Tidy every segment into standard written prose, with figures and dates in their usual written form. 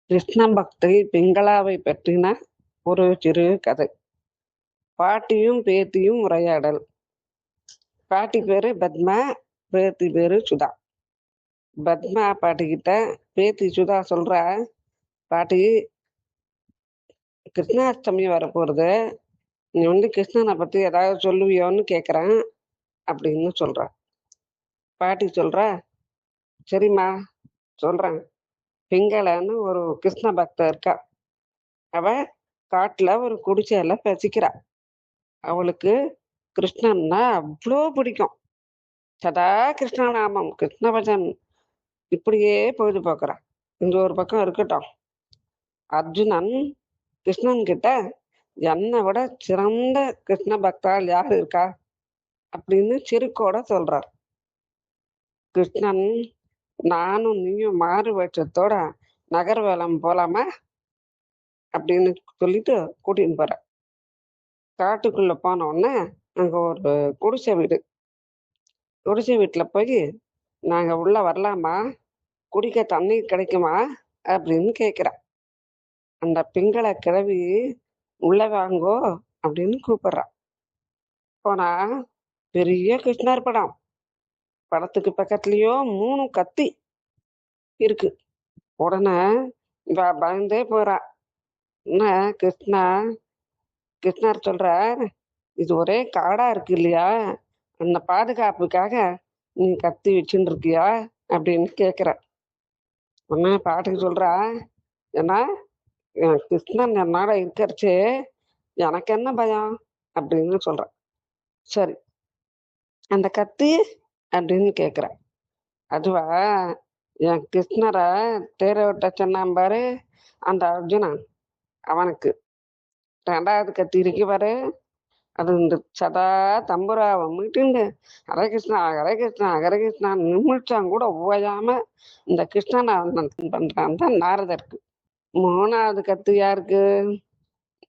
கிருஷ்ண பக்தி பிங்களாவை பற்றின ஒரு சிறு கதை. பாட்டியும் பேத்தியும் உரையாடல். பாட்டி பேரு பத்மா, பேத்தி பேரு சுதா. பத்மா பாட்டிக்கிட்ட பேத்தி சுதா சொல்றா, பாட்டி, கிருஷ்ணாஷ்டமி வரப்போறது, நீ கிருஷ்ணனை பத்தி ஏதாவது சொல்லுவியோன்னு கேக்குறேன் அப்படின்னு சொல்றா. பாட்டி சொல்றா, சரிம்மா சொல்றேன். பிங்களன்னு ஒரு கிருஷ்ண பக்தர் இருக்கா. அவ காட்டுல ஒரு குடிசையில வசிக்கிறா. அவளுக்கு கிருஷ்ணன்னா அவ்வளோ பிடிக்கும். சதா கிருஷ்ணநாமம், கிருஷ்ண பஜன் இப்படியே பொழுது போக்குறான். இந்த ஒரு பக்கம் இருக்கட்டும், அர்ஜுனன் கிருஷ்ணன் கிட்ட என்னை விட சிறந்த கிருஷ்ண பக்தால் யார் இருக்கா அப்படின்னு சிறுக்கோட சொல்றார். கிருஷ்ணன், நானும் நீயும் மாறு வேஷத்தோட நகர்வலம் போலாமா அப்படின்னு சொல்லிட்டு கூட்டின்னு போற. காட்டுக்குள்ள போன உடனே அங்க ஒரு குடிசை வீடு. குடிசை வீட்டுல போய், நாங்க உள்ள வரலாமா, குடிக்க தண்ணி கிடைக்குமா அப்படின்னு கேக்குறா. அந்த பிங்கள கிழவி உள்ள வாங்கோ அப்படின்னு கூப்பிடுறா. போனா பெரிய கிருஷ்ணர் படம். படத்துக்கு பக்கத்துலயோ 3 கத்தி இருக்கு. உடனே இவ பயந்தே போறா. என்ன கிருஷ்ணர் சொல்றார், இது ஒரே காடா இருக்கு இல்லையா, அந்த பாதுகாப்புக்காக நீ கத்தி வச்சுட்டு இருக்கியா அப்படின்னு கேக்குற. உடனே பாட்டுக்கு சொல்றா, ஏன்னா கிருஷ்ணன் என்னோட இருக்கிறச்சு, எனக்கு என்ன பயம் அப்படின்னு சொல்ற. சரி, அந்த கத்தி அப்படின்னு கேக்குற. அதுவா, என் கிருஷ்ணரை தேர விட்ட சொன்னான் பாரு அந்த அர்ஜுனன், அவனுக்கு 2வது கத்தி இருக்கு பாரு, அது இந்த சதா தம்புராவை மீட்டுண்டு ஹரே கிருஷ்ணா ஹரே கிருஷ்ணா ஹரே கிருஷ்ணா நிமிஷம் கூட ஓயாம இந்த கிருஷ்ணனை பண்றான் தான் நாரதருக்கு. 3வது கத்து யாருக்கு,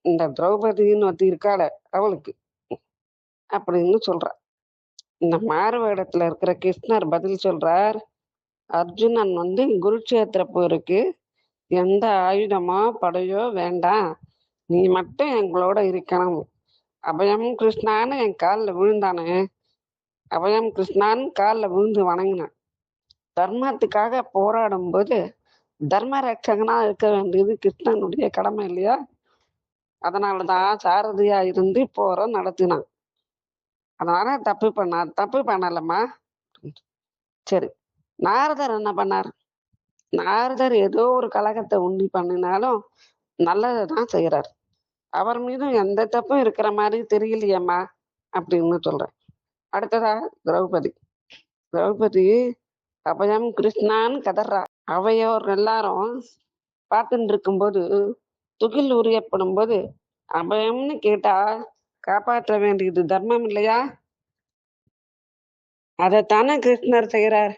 இந்த திரௌபதின்னு ஒருத்தி இருக்காள அவளுக்கு அப்படின்னு சொல்ற. இந்த மாறுவேடத்துல இருக்கிற கிருஷ்ணர் பதில் சொல்றார், அர்ஜுனன் குருட்சேத்திர போருக்கு எந்த ஆயுதமோ படையோ வேண்டாம், நீ மட்டும் எங்களோட இருக்கணும். அபயம் கிருஷ்ணான்னு என் காலில் விழுந்தானே, அபயம் கிருஷ்ணான்னு காலில் விழுந்து வணங்கினான். தர்மத்துக்காக போராடும் போது தர்ம ரட்சகனா இருக்க வேண்டியது கிருஷ்ணனுடைய கடமை இல்லையா? அதனாலதான் சாரதியா இருந்து போரை நடத்தினான். அதனால தப்பு பண்ணலம்மா. சரி, நாரதர் என்ன பண்ணார்? நாரதர் ஏதோ ஒரு கலகத்தை உண்டி பண்ணினாலும் நல்லதான் செய்யறார். அவர் மீதும் எந்த தப்பும் இருக்கிற மாதிரி தெரியலையம்மா அப்படின்னு சொல்றேன். அடுத்ததா திரௌபதி அபயம் கிருஷ்ணான்னு கதறா. அவையோர் எல்லாரும் பார்த்துட்டு இருக்கும்போது, துகில் உரியப்படும் போது அபயம்னு கேட்டா காப்பாற்ற வேண்டியது தர்மம் இல்லையா? அதைத்தானே கிருஷ்ணர் செய்யறார்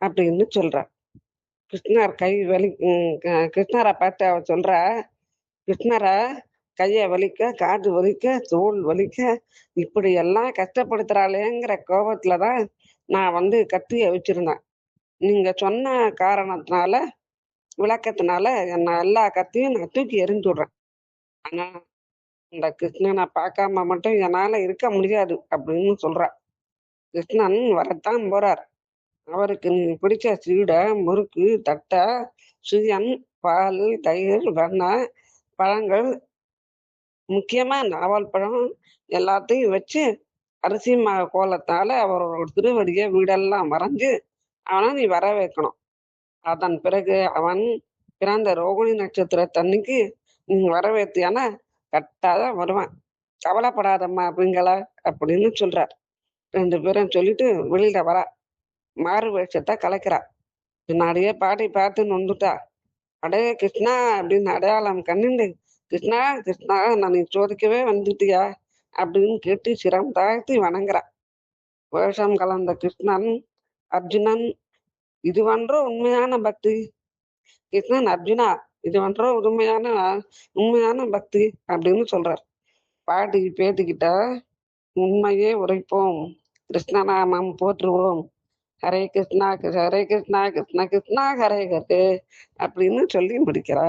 அப்படின்னு சொல்றார். கிருஷ்ணர் கிருஷ்ணரை பார்த்து அவ சொல்ற, கிருஷ்ணரை கைய வலிக்க, காது வலிக்க, தோல் வலிக்க, இப்படி எல்லாம் கஷ்டப்படுத்துறாளேங்கிற கோபத்துலதான் நான் கத்திய வச்சிருந்தேன். நீங்க சொன்ன காரணத்தினால, விளக்கத்தினால என்ன எல்லா கத்தியும் நான் தூக்கி எறிஞ்சுடுறேன். ஆனா இந்த கிருஷ்ணனை பார்க்காம மட்டும் என்னால இருக்க முடியாது அப்படின்னு சொல்ற. கிருஷ்ணன் வரத்தான் போறார். அவருக்கு நீ பிடிச்ச சீடை, முறுக்கு, தட்டை, சுயன், பால், தயிர், வெண்ணெய், பழங்கள், முக்கியமா நாவல் பழம் எல்லாத்தையும் வச்சு அரிசி கோலத்தால அவரோட திருவடிய வீடெல்லாம் வரைஞ்சு அவனை நீ வர வைக்கணும். அதன் பிறகு அவன் பிறந்த ரோகிணி நட்சத்திரத்தன்னைக்கு நீ வரவேத்தியானா கட்டாதான் வருவான். கவலைப்படாதம்மா அப்படிங்கள அப்படின்னு சொல்றார். 2 பேரும் சொல்லிட்டு வெளியில வரா. மாறு வேஷத்தை கலைக்கிறா. பின்னாடியே பாட்டி பார்த்து நொந்துட்டா. அடே கிருஷ்ணா அப்படின்னு அடையாளம் கண்ணுண்டு, கிருஷ்ணா கிருஷ்ணா நான் நீ சோதிக்கவே வந்துட்டியா அப்படின்னு கேட்டு சிரம் தாழ்த்தி வணங்குறா. வேஷம் கலந்த கிருஷ்ணன் அர்ஜுனன், இதுவன்றோ உண்மையான பக்தி. கிருஷ்ணன் அர்ஜுனா, இதுவன்றோ உண்மையான பக்தி அப்படின்னு சொல்றார். பாட்டி பேத்திக்கிட்ட, உண்மையே உரைப்போம், கிருஷ்ணநாமம் போற்றுவோம், ஹரே கிருஷ்ணா ஹரே கிருஷ்ணா கிருஷ்ண கிருஷ்ணா ஹரே ஹரே அப்படின்னு சொல்லி முடிக்கிறா.